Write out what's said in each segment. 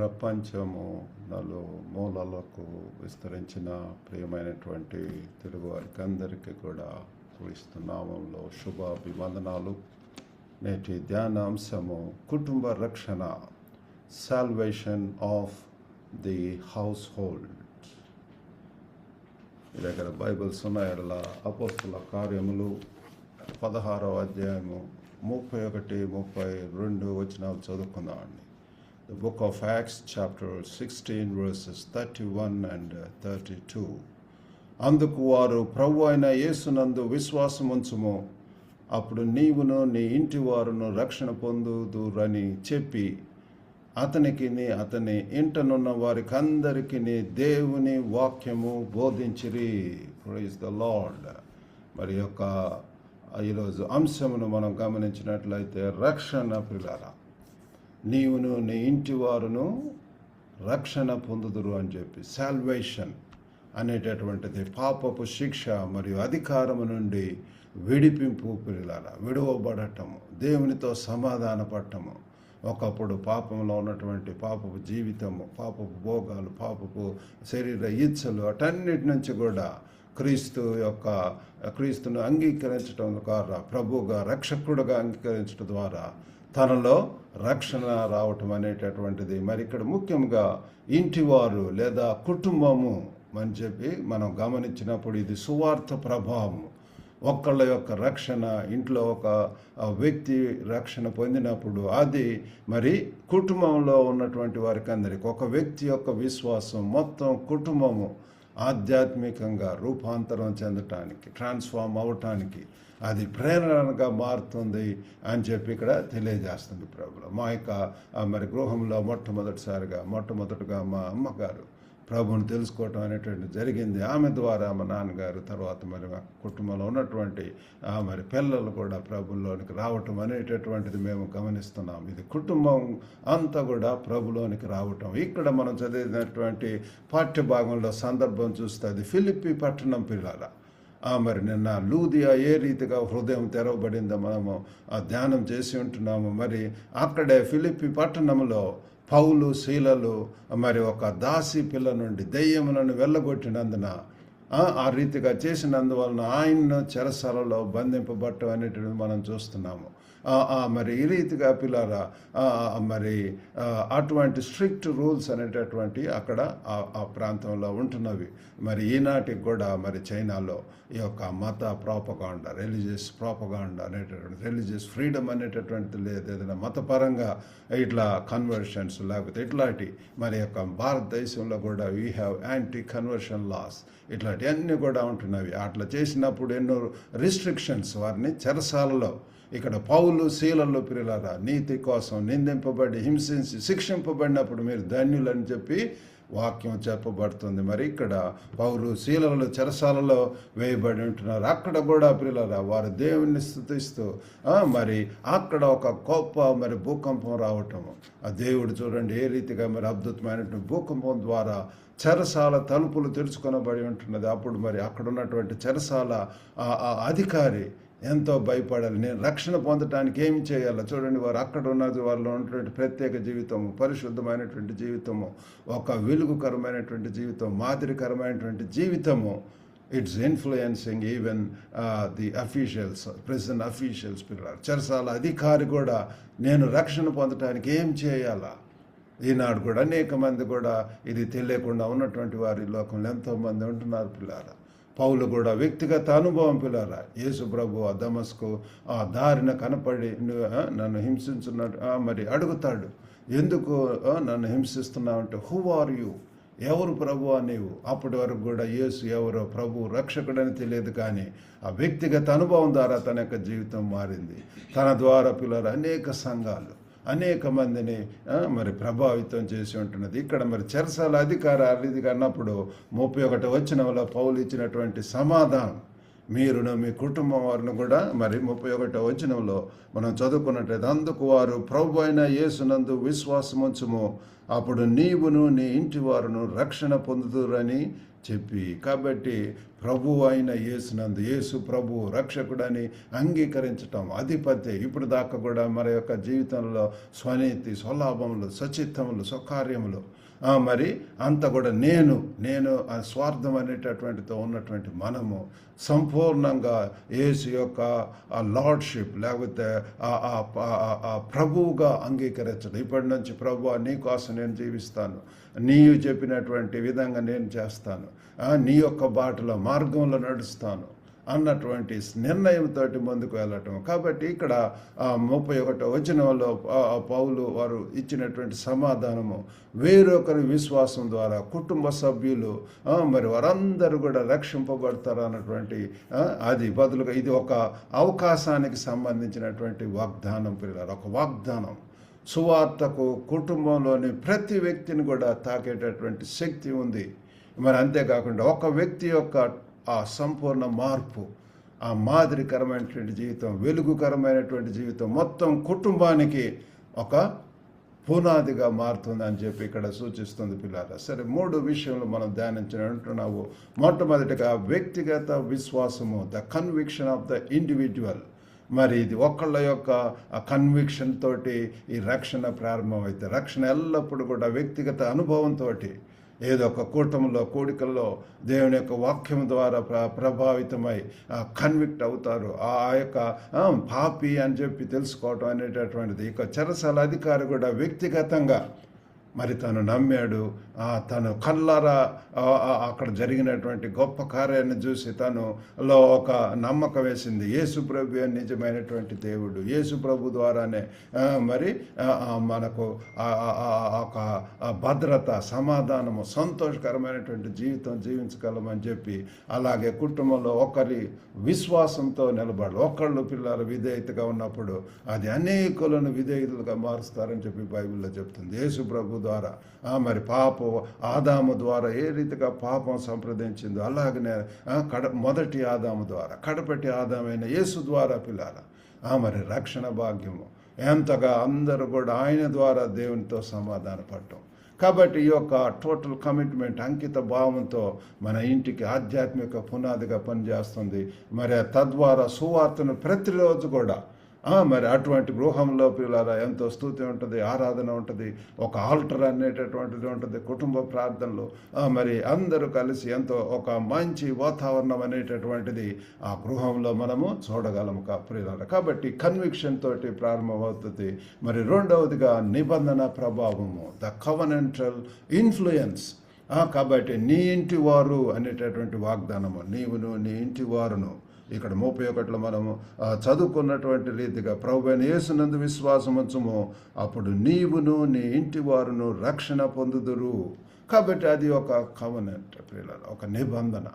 ప్రపంచము మూలలకు విస్తరించిన ప్రియమైనటువంటి తెలుగు వారికి అందరికీ కూడా క్రీస్తు నామంలో శుభాభివందనాలు. నేటి ధ్యానాంశము కుటుంబ రక్షణ, salvation of the household. మీ దగ్గర బైబిల్స్ ఉన్నాయల్లా అపోస్తుల కార్యములు 16వ అధ్యాయము 31-32 వచనాలు చదువుకుందామండి. The book of Acts chapter 16 verses 31 and 32. అందుకు వారు ప్రభు అయిన యేసునందు విశ్వాసముంచుము, అప్పుడు నీవును నీ ఇంటి వారును రక్షణ పొందుదురని చెప్పి అతనికిని అతని ఇంటనున్న వారికి అందరికీ దేవుని వాక్యము బోధించిరి. Praise the lord. మరి యొక్క ఈరోజు అంశమును మనం గమనించినట్లయితే రక్షణ పిల్లరా, నీవును నీ ఇంటి వారును రక్షణ పొందుదురు అని చెప్పి, సాల్వేషన్ అనేటటువంటిది పాపపు శిక్ష మరియు అధికారము నుండి విడిపింపు పిల్లరా, విడువబడటము, దేవునితో సమాధాన పడటము. ఒకప్పుడు పాపంలో ఉన్నటువంటి పాపపు జీవితము, పాపపు భోగాలు, పాపపు శరీర ఇచ్చలు, అటన్నిటి నుంచి కూడా క్రీస్తును అంగీకరించడం ద్వారా, ప్రభువుగా రక్షకుడుగా అంగీకరించడం ద్వారా తనలో రక్షణ రావటం అనేటటువంటిది. మరి ఇక్కడ ముఖ్యంగా ఇంటివారు లేదా కుటుంబము అని చెప్పి మనం గమనించినప్పుడు ఇది సువార్త ప్రభావం. ఒక్కళ్ళ యొక్క రక్షణ, ఇంట్లో ఒక వ్యక్తి రక్షణ పొందినప్పుడు అది మరి కుటుంబంలో ఉన్నటువంటి వారికి అందరికీ, ఒక వ్యక్తి యొక్క విశ్వాసం మొత్తం కుటుంబము ఆధ్యాత్మికంగా రూపాంతరం చెందటానికి, ట్రాన్స్ఫార్మ్ అవటానికి అది ప్రేరణగా మారుతుంది అని చెప్పి ఇక్కడ తెలియజేస్తుంది ప్రభువు. మా యొక్క మరి గృహంలో మొట్టమొదటిగా మా అమ్మగారు ప్రభువుని తెలుసుకోవటం అనేటువంటి జరిగింది. ఆమె ద్వారా మా నాన్నగారు, తర్వాత మరి మా కుటుంబంలో ఉన్నటువంటి మరి పిల్లలు కూడా ప్రభులోనికి రావటం అనేటటువంటిది మేము గమనిస్తున్నాం. ఇది కుటుంబం అంతా కూడా ప్రభులోనికి రావటం. ఇక్కడ మనం చదివినటువంటి పాఠ్య భాగంలో సందర్భం చూస్తే అది ఫిలిప్పి పట్టణం పిల్లల. మరి నిన్న లూదియా ఏ రీతిగా హృదయం తెరవబడిందో మనము ధ్యానం చేసి ఉంటున్నాము. మరి అక్కడే ఫిలిప్పి పట్టణంలో పౌలు శీలలు మరి ఒక దాసి పిల్ల నుండి దెయ్యములను వెళ్ళగొట్టినందున, ఆ రీతిగా చేసినందువలన ఆయన్ను చెరసాలలో బంధింపబట్టం అనేటువంటిది మనం చూస్తున్నాము. మరి ఈ రీతిగా పిల్లరా మరి అటువంటి స్ట్రిక్ట్ రూల్స్ అనేటటువంటి అక్కడ ఆ ప్రాంతంలో ఉంటున్నవి. మరి ఈనాటికి కూడా మరి చైనాలో ఈ యొక్క మత ప్రాపగాండా, రిలీజియస్ ప్రాపగాండా అనేటటువంటి, రిలీజియస్ ఫ్రీడమ్ అనేటటువంటిది లేదు. ఏదైనా మతపరంగా ఇట్లా కన్వర్షన్స్ లేకపోతే ఇట్లాంటి మరి యొక్క భారతదేశంలో కూడా we have anti conversion laws, ఇట్లాంటివన్నీ కూడా ఉంటున్నవి. అట్లా చేసినప్పుడు ఎన్నో రిస్ట్రిక్షన్స్, వారిని చెరసాలలో, ఇక్కడ పౌలు శీలలు పిల్లరా నీతి కోసం నిందింపబడి హింసించి శిక్షింపబడినప్పుడు మీరు ధన్యులని చెప్పి వాక్యం చెప్పబడుతుంది. మరి ఇక్కడ పౌలు శీలలు చెరసాలలో వేయబడి ఉంటున్నారు. అక్కడ కూడా పిల్లరా వారు దేవుణ్ణి స్తుతిస్తూ మరి అక్కడ ఒక గొప్ప మరి భూకంపం రావటము. ఆ దేవుడు చూడండి ఏ రీతిగా మరి అద్భుతమైనటువంటి భూకంపం ద్వారా చెరసాల తలుపులు తెరుచుకొనబడి ఉంటున్నది. అప్పుడు మరి అక్కడ ఉన్నటువంటి చెరసాల అధికారి ఎంతో భయపడాలి. నేను రక్షణ పొందటానికి ఏమి చేయాలో చూడండి. వారు అక్కడ ఉన్నది, వారిలో ఉన్నటువంటి ప్రత్యేక జీవితము, పరిశుద్ధమైనటువంటి జీవితము, ఒక వెలుగుకరమైనటువంటి జీవితం, మాదిరికరమైనటువంటి జీవితము. It's influencing even the officials, president officials పిల్లలు. చెరసాల అధికారి కూడా నేను రక్షణ పొందటానికి ఏం చేయాలా? ఈనాడు కూడా అనేక మంది కూడా ఇది తెలియకుండా ఉన్నటువంటి వారి లోకంలో ఎంతోమంది ఉంటున్నారు పిల్లారా. పౌలు కూడా వ్యక్తిగత అనుభవం పిల్లరా. యేసు ప్రభు ఆ దమస్కు ఆ దారిన కనపడి నన్ను హింసించున్నట్టు మరి అడుగుతాడు, ఎందుకు నన్ను హింసిస్తున్నావు అంటే, హూ ఆర్ యూ, ఎవరు ప్రభు నీవు? అప్పటి వరకు కూడా యేసు ఎవరో, ప్రభు రక్షకుడని తెలియదు. కానీ ఆ వ్యక్తిగత అనుభవం ద్వారా తన యొక్క జీవితం మారింది. తన ద్వారా పిల్లలు అనేక సంఘాలు, అనేక మందిని మరి ప్రభావితం చేసి ఉంటున్నది. ఇక్కడ మరి చెరసాల అధికార ఇది అన్నప్పుడు 31వ వచనంలో పౌలు ఇచ్చినటువంటి సమాధానం, మీరును మీ కుటుంబం వారిని కూడా మరి 31వ వచనంలో మనం చదువుకున్నట్లయితే, అందుకు వారు ప్రభు అయిన యేసునందు విశ్వాసముంచుము, అప్పుడు నీవును నీ ఇంటి వారును రక్షణ పొందుదురని చెప్పి, కాబట్టి ప్రభు అయిన యేసునందు యేసు ప్రభు రక్షకుడని అంగీకరించటం అధిపతి. ఇప్పుడు దాకా కూడా మన యొక్క జీవితంలో స్వనీతి, స్వలాభములు, సచిత్తములు, స్వకార్యములు, మరి అంత కూడా నేను స్వార్థం అనేటటువంటితో ఉన్నటువంటి మనము సంపూర్ణంగా యేసు యొక్క లార్డ్షిప్ లేకపోతే ఆ ప్రభువుగా అంగీకరించడం. ఇప్పటి నుంచి ప్రభువా నీ కోసం నేను జీవిస్తాను, నీవు చెప్పినటువంటి విధంగా నేను చేస్తాను, నీ యొక్క బాటలో మార్గంలో నడుస్తాను అన్నటువంటి నిర్ణయంతో ముందుకు వెళ్ళటం. కాబట్టి ఇక్కడ 31వ వచనంలో పౌలు వారు ఇచ్చినటువంటి సమాధానము, వేరొకరి విశ్వాసం ద్వారా కుటుంబ సభ్యులు మరి వారందరూ కూడా రక్షింపబడతారు అన్నటువంటి అది బదులుగా ఇది ఒక అవకాశానికి సంబంధించినటువంటి వాగ్దానం. పిల్లలు, ఒక వాగ్దానం. సువార్తకు కుటుంబంలోని ప్రతి వ్యక్తిని కూడా తాకేటటువంటి శక్తి ఉంది. మరి అంతేకాకుండా ఒక వ్యక్తి యొక్క ఆ సంపూర్ణ మార్పు, ఆ మాదిరికరమైనటువంటి జీవితం, వెలుగుకరమైనటువంటి జీవితం మొత్తం కుటుంబానికి ఒక పునాదిగా మారుతుందని చెప్పి ఇక్కడ సూచిస్తుంది పిల్లల. సరే, 3 విషయంలో మనం ధ్యానించినట్టున్నావు. మొట్టమొదటిగా వ్యక్తిగత విశ్వాసము, the conviction of the individual. మరి ఇది ఒకళ్ళ యొక్క కన్విక్షన్ తోటి ఈ రక్షణ ప్రారంభమైతే, రక్షణ ఎల్లప్పుడూ కూడా వ్యక్తిగత అనుభవంతో, ఏదో ఒక కూటమిలో కూడికల్లో దేవుని యొక్క వాక్యం ద్వారా ప్రభావితమై కన్విక్ట్ అవుతారు. ఆ యొక్క పాపి అని చెప్పి తెలుసుకోవటం అనేటటువంటిది. ఇక చెరసాల అధికారి కూడా వ్యక్తిగతంగా మరి తను నమ్మాడు, తను కళ్ళారా అక్కడ జరిగినటువంటి గొప్ప కార్యాన్ని చూసి తనులో ఒక నమ్మకం వేసింది. యేసు ప్రభు నిజమైనటువంటి దేవుడు, యేసు ప్రభు ద్వారానే మరి మనకు ఒక భద్రత, సమాధానము, సంతోషకరమైనటువంటి జీవితం జీవించగలమని చెప్పి, అలాగే కుటుంబంలో ఒకరి విశ్వాసంతో నిలబడాలి. ఒకళ్ళు పిల్లలు విధేయతగా ఉన్నప్పుడు అది అనేకులను విధేయులుగా మారుస్తారని చెప్పి బైబిల్లో చెప్తుంది. యేసు ప్రభు ద్వారా మరి ఆదాము ద్వారా ఏ రీతిగా పాపం సంప్రదించిందో అలాగనే మొదటి ఆదాము ద్వారా కడపటి ఆదామైన యేసు ద్వారా పిల్లాల మరి రక్షణ భాగ్యము ఎంతగా అందరూ కూడా ఆయన ద్వారా దేవునితో సమాధాన పడటం. కాబట్టి ఈ యొక్క టోటల్ కమిట్మెంట్, అంకిత భావంతో మన ఇంటికి ఆధ్యాత్మిక పునాదిగా పనిచేస్తుంది. మరి తద్వారా సువార్తను ప్రతిరోజు కూడా మరి అటువంటి గృహంలో పిల్లల ఎంతో స్తుతి ఉంటుంది, ఆరాధన ఉంటుంది, ఒక ఆల్టర్ అనేటటువంటిది ఉంటుంది, కుటుంబ ప్రార్థనలు, మరి అందరూ కలిసి ఎంతో ఒక మంచి వాతావరణం అనేటటువంటిది ఆ గృహంలో మనము చూడగలము పిల్లల. కాబట్టి కన్విక్షన్ తోటి ప్రారంభమవుతుంది. మరి రెండవదిగా నిబంధన ప్రభావము, ద కవనెంటల్ ఇన్ఫ్లుయెన్స్. కాబట్టి నీ ఇంటి వారు అనేటటువంటి వాగ్దానము, నీవును నీ ఇంటి వారును. ఇక్కడ 31లో మనము చదువుకున్నటువంటి రీతిగా ప్రభువైన యేసునందు విశ్వాసం ఉంచుము, అప్పుడు నీవును నీ ఇంటి వారును రక్షణ పొందుదురు. కాబట్టి అది ఒక కవనెంట్ పిల్లలు, ఒక నిబంధన,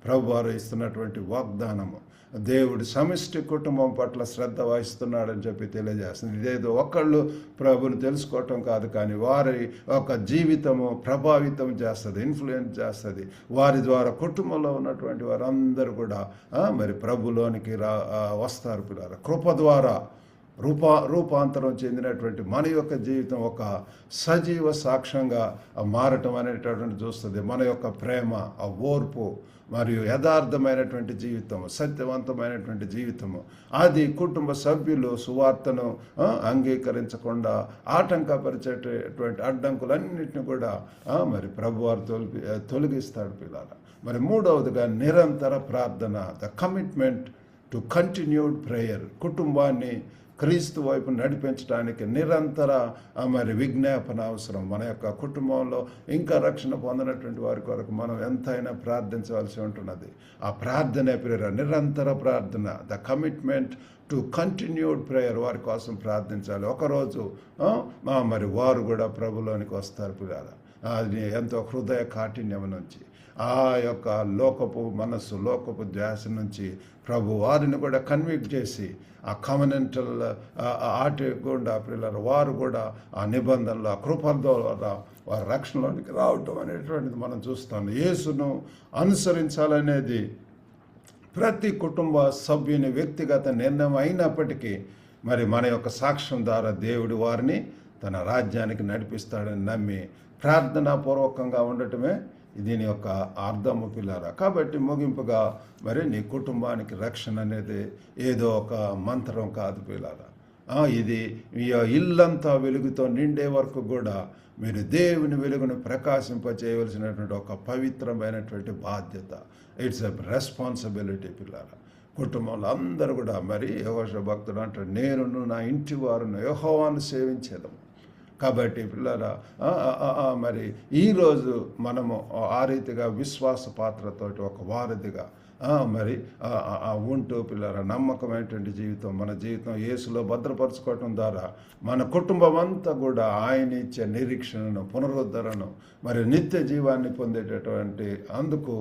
ప్రభువారు ఇస్తున్నటువంటి వాగ్దానము. దేవుడు సమిష్టి కుటుంబం పట్ల శ్రద్ధ వహిస్తున్నాడని చెప్పి తెలియజేస్తుంది. ఇదేదో ఒకళ్ళు ప్రభుని తెలుసుకోవటం కాదు, కానీ వారి ఒక జీవితము ప్రభావితం చేస్తుంది, ఇన్ఫ్లుయెన్స్ చేస్తుంది. వారి ద్వారా కుటుంబంలో ఉన్నటువంటి వారందరూ కూడా మరి ప్రభులోనికి వస్తారు పిల్లలు. కృప ద్వారా రూపాంతరం చెందినటువంటి మన యొక్క జీవితం ఒక సజీవ సాక్ష్యంగా మారటం అనేటటువంటి చూస్తుంది. మన యొక్క ప్రేమ, ఆ ఓర్పు మరియు యథార్థమైనటువంటి జీవితము, సత్యవంతమైనటువంటి జీవితము, అది కుటుంబ సభ్యులు సువార్తను అంగీకరించకుండా ఆటంకపరిచేటటువంటి అడ్డంకులన్నింటినీ కూడా మరి ప్రభువారు తొలగిస్తాడు పిల్లల. మరి మూడవదిగా నిరంతర ప్రార్థన, the commitment to continued prayer. కుటుంబాన్ని క్రీస్తు వైపు నడిపించడానికి నిరంతర మరి విజ్ఞాపన అవసరం. మన యొక్క కుటుంబంలో ఇంకా రక్షణ పొందినటువంటి వారి కొరకు మనం ఎంతైనా ప్రార్థించవలసి ఉంటున్నది. ఆ ప్రార్థనే నిరంతర ప్రార్థన, the commitment to continued prayer. వారి కోసం ప్రార్థించాలి. ఒకరోజు మరి వారు కూడా ప్రభులోనికి వస్తారు పిల్లల. అది ఎంతో హృదయ కాఠిన్యం నుంచి, ఆ యొక్క లోకపు మనస్సు, లోకపు ధ్యాస నుంచి ప్రభు వారిని కూడా కన్విక్ట్ చేసి ఆ కమనెంటల్ ఆటి గుండా పిల్లలు వారు కూడా ఆ నిబంధనలు, ఆ కృపల ద్వారా వారి రక్షణలోనికి రావటం అనేటువంటిది మనం చూస్తాం. యేసును అనుసరించాలనేది ప్రతి కుటుంబ సభ్యుని వ్యక్తిగత నిర్ణయం అయినప్పటికీ మరి మన యొక్క సాక్ష్యం ద్వారా దేవుడు వారిని తన రాజ్యానికి నడిపిస్తాడని నమ్మి ప్రార్థనాపూర్వకంగా ఉండటమే దీని యొక్క అర్థము పిల్లారా. కాబట్టి ముగింపుగా మరి నీ కుటుంబానికి రక్షణ అనేది ఏదో ఒక మంత్రం కాదు పిల్లారా. ఇది మీ ఇల్లంతా వెలుగుతో నిండే వరకు కూడా మీరు దేవుని వెలుగును ప్రకాశింపచేయవలసినటువంటి ఒక పవిత్రమైనటువంటి బాధ్యత. ఇట్స్ ఎ రెస్పాన్సిబిలిటీ పిల్లారా. కుటుంబంలో అందరూ కూడా మరి యెహోషువ భక్తుడు అంటారు, నేను నా ఇంటి వారును యెహోవాను సేవించేదము. కాబట్టి పిల్లరా మరి ఈరోజు మనము ఆ రీతిగా విశ్వాస పాత్రతోటి ఒక వారధిగా మరి ఉంటూ పిల్లరా నమ్మకమైనటువంటి జీవితం, మన జీవితం యేసులో భద్రపరచుకోవటం ద్వారా మన కుటుంబం అంతా కూడా ఆయన ఇచ్చే నిరీక్షణను, పునరుద్ధరణను, మరి నిత్య జీవాన్ని పొందేటటువంటి అందుకు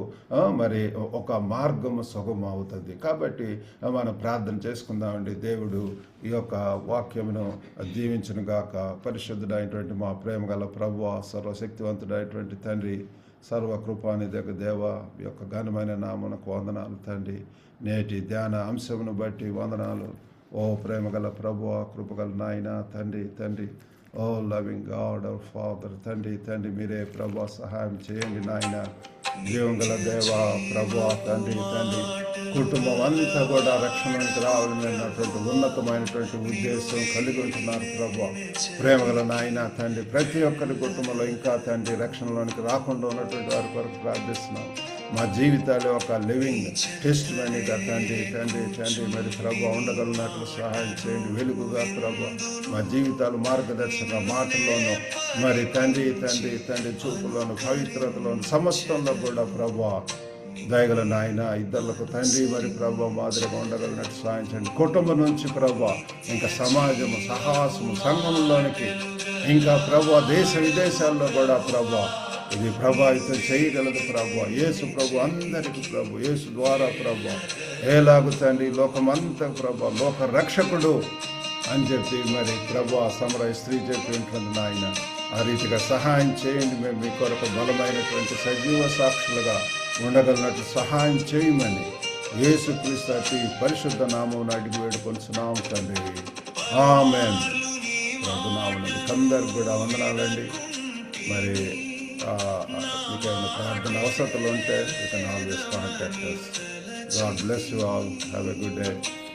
మరి ఒక మార్గము సుగమం అవుతుంది. కాబట్టి మనం ప్రార్థన చేసుకుందామండి. దేవుడు ఈ యొక్క వాక్యమును దీవించును గాక. పరిశుద్ధుడైనటువంటి మా ప్రేమ గల ప్రభువా, సర్వశక్తివంతుడైనటువంటి తండ్రి, సర్వకృపానిధి దేవ, ఈ యొక్క ఘనమైన నామమునకు వందనాలు తండ్రి. నేటి ధ్యాన అంశమును బట్టి వందనాలు. ఓ ప్రేమగల ప్రభువా, కృపగల నాయన తండ్రి, ఓ లవింగ్ గాడ్ అవర్ ఫాదర్ తండ్రి మీరే ప్రభువా సహాయం చేయండి నాయన. జీవంగల దేవ ప్రభువా తండ్రి కుటుంబం అంతా కూడా రక్షణలోనికి రావాలనేటువంటి ఉన్నతమైనటువంటి ఉద్దేశం కలిగి ఉంటున్నారు ప్రభువా. ప్రేమగల నాయన తండ్రి, ప్రతి ఒక్కరి కుటుంబంలో ఇంకా తండ్రి రక్షణలోనికి రాకుండా ఉన్నటువంటి వారి కొరకు ప్రార్థిస్తున్నాం. మా జీవితాలు ఒక లివింగ్ టెస్ట్ మనీగా తండ్రి మరి ప్రభువా ఉండగలిగినట్లు సహాయం చేయండి. వెలుగుగా ప్రభువా మా జీవితాలు మార్గదర్శక మాటల్లోనూ మరి తండ్రి చూపులోను, పవిత్రతలోను, సమస్తంలో కూడా ప్రభువా దయగల నాయన ఇద్దరులకు తండ్రి మరి ప్రభువా మాదిరిగా ఉండగలిగినట్టు సహాయం చేయండి. కుటుంబం నుంచి ప్రభువా ఇంకా సమాజము, సాహసము, సంఘంలోనికి ఇంకా ప్రభువా దేశ విదేశాల్లో కూడా ప్రభువా ఇది ప్రభావితం చేయగలదు ప్రభువా. యేసు ప్రభు అందరికీ ప్రభు, యేసు ద్వారా ప్రభువా ఎలాగు తండ్రి లోకమంతా ప్రభువా లోక రక్షకుడు అని చెప్పి మరి ప్రభువా సమరయ స్త్రీ చెప్పి ఉంటుంది నాయన. ఆ రీతిగా సహాయం చేయండి. మేము మీ కొరకు బలమైనటువంటి సజీవ సాక్షులుగా ఉండగలిగినట్టు సహాయం చేయమని యేసుక్రీస్తు అతి పరిశుద్ధ నామమున అడిగి వేడుకొనుచున్నాము తండ్రి. ఆమేన్. ప్రభు నామమున అందరికి కూడా వందనాలండి. మరి మీకు ఏమైనా ప్రార్థన అవసరతలు ఉంటే you can always contact us. God bless you all. Have a good day.